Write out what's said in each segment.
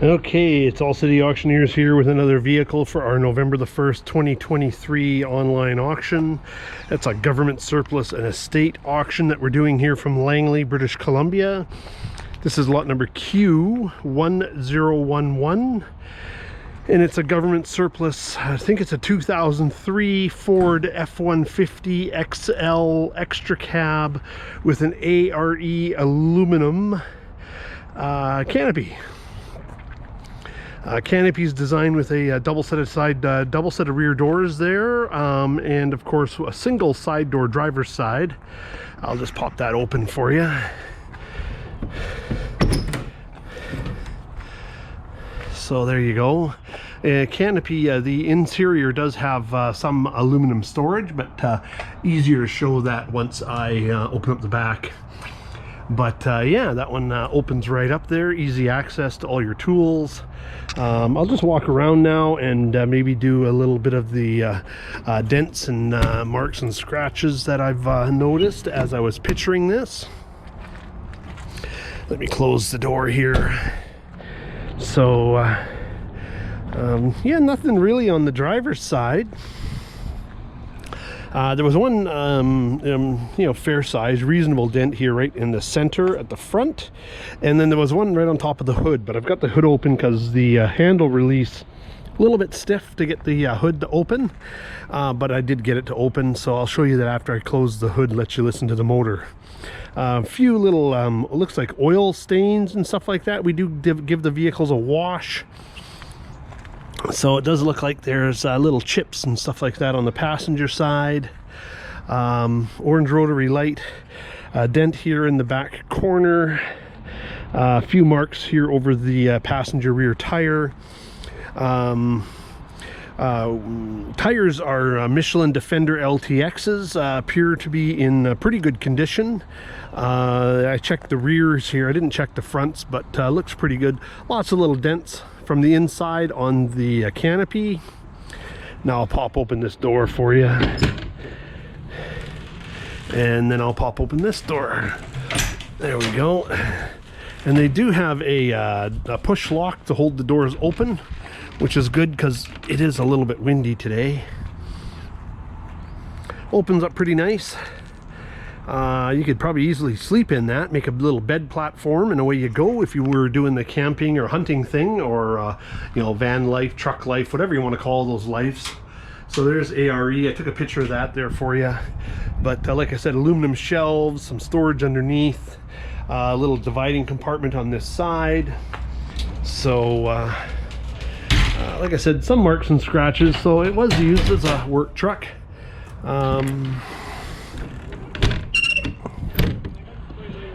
Okay, it's All City Auctioneers here with another vehicle for our November the 1st, 2023 online auction. It's a government surplus and estate auction that we're doing here from Langley, British Columbia. This is lot number Q1011. And it's a government surplus. I think it's a 2003 Ford F150XL extra cab with an A.R.E aluminum canopy. Canopy is designed with a double set of rear doors there, and of course a single side door, driver's side. I'll just pop that open for you. So there you go. Canopy, the interior does have some aluminum storage, but easier to show that once I open up the back. But yeah, that one opens right up there, easy access to all your tools. I'll just walk around now and maybe do a little bit of the dents and marks and scratches that I've noticed as I was picturing this. Let me close the door here. So yeah, nothing really on the driver's side. There was one, you know, fair size, reasonable dent here right in the center at the front. And then there was one right on top of the hood, but I've got the hood open because the handle release a little bit stiff to get the hood to open. But I did get it to open, so I'll show you that after I close the hood, let you listen to the motor. A few little, it looks like oil stains and stuff like that. We do give the vehicles a wash. So it does look like there's little chips and stuff like that on the passenger side. Orange rotary light, dent here in the back corner, a few marks here over the passenger rear tire. Tires are Michelin Defender LTXs, appear to be in pretty good condition. I checked the rears here, I didn't check the fronts, but looks pretty good. Lots of little dents from the inside on the canopy. Now I'll pop open this door for you, and then I'll pop open this door. There we go. And they do have a push lock to hold the doors open, which is good because it is a little bit windy today. Opens up pretty nice. You could probably easily sleep in that, make a little bed platform, and away you go if you were doing the camping or hunting thing, or you know, van life, truck life, whatever you want to call those lives. So there's A.R.E. I took a picture of that there for you. But like I said, aluminum shelves, some storage underneath, a little dividing compartment on this side. So like I said, some marks and scratches, so it was used as a work truck.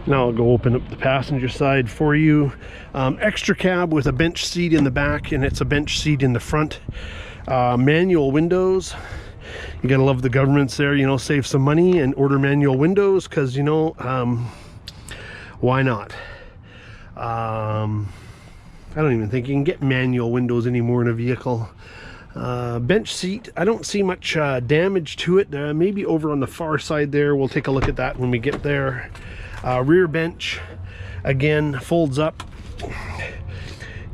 Now I'll go open up the passenger side for you. Extra cab with a bench seat in the back, and it's a bench seat in the front. Manual windows. You gotta love the governments there, you know, save some money and order manual windows, because, you know, why not? I don't even think you can get manual windows anymore in a vehicle. Bench seat, I don't see much damage to it. Maybe over on the far side there. We'll take a look at that when we get there. Rear bench, again, folds up.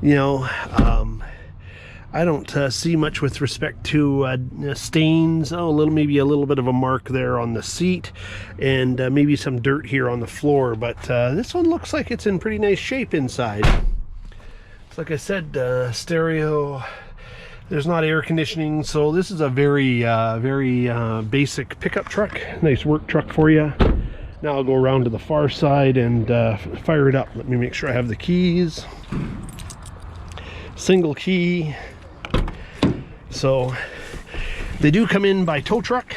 You know, I don't see much with respect to stains. Oh, maybe a little bit of a mark there on the seat, and maybe some dirt here on the floor. But this one looks like it's in pretty nice shape inside. So like I said, stereo. There's not air conditioning, so this is a very basic pickup truck. Nice work truck for you. Now I'll go around to the far side and fire it up. Let me make sure I have the keys. Single key. So they do come in by tow truck.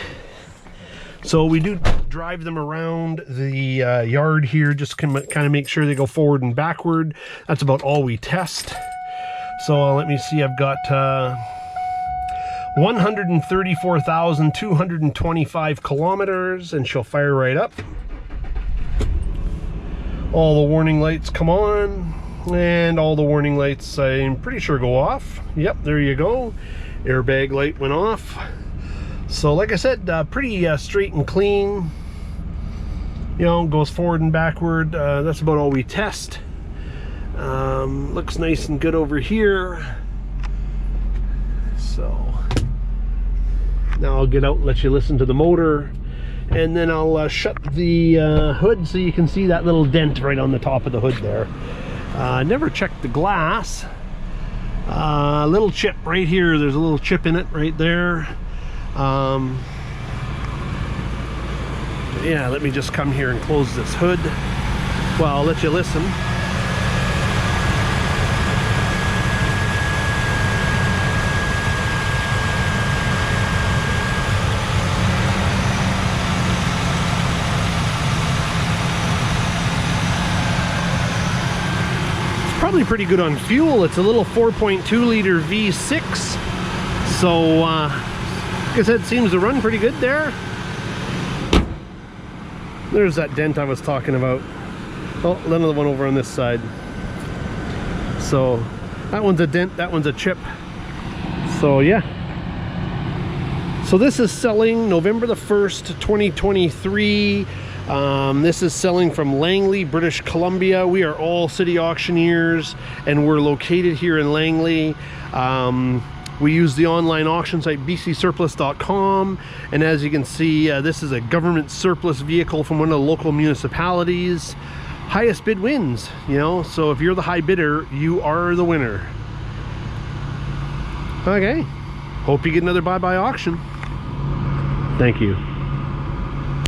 So we do drive them around the yard here, just kind of make sure they go forward and backward. That's about all we test. So let me see, I've got 134,225 kilometers, and she'll fire right up. All the warning lights come on, and all the warning lights, I'm pretty sure, go off. Yep, there you go. Airbag light went off. So like I said, pretty straight and clean. You know, goes forward and backward. That's about all we test. Looks nice and good over here. So now I'll get out and let you listen to the motor, and then I'll shut the hood so you can see that little dent right on the top of the hood there. Never checked the glass. Little chip right here. There's a little chip in it right there. Yeah, let me just come here and close this hood. Well, I'll let you listen. Probably pretty good on fuel. It's a little 4.2 liter V6, so like I said, it seems to run pretty good there. There's that dent I was talking about. Oh, another one over on this side. So that one's a dent, that one's a chip. So yeah, so this is selling November the 1st 2023. This is selling from Langley, British Columbia. We are all city auctioneers, and we're located here in Langley. We use the online auction site bcsurplus.com, and as you can see, this is a government surplus vehicle from one of the local municipalities. Highest bid wins, you know, so if you're the high bidder, you are the winner. Okay, hope you get another bye-bye auction. Thank you.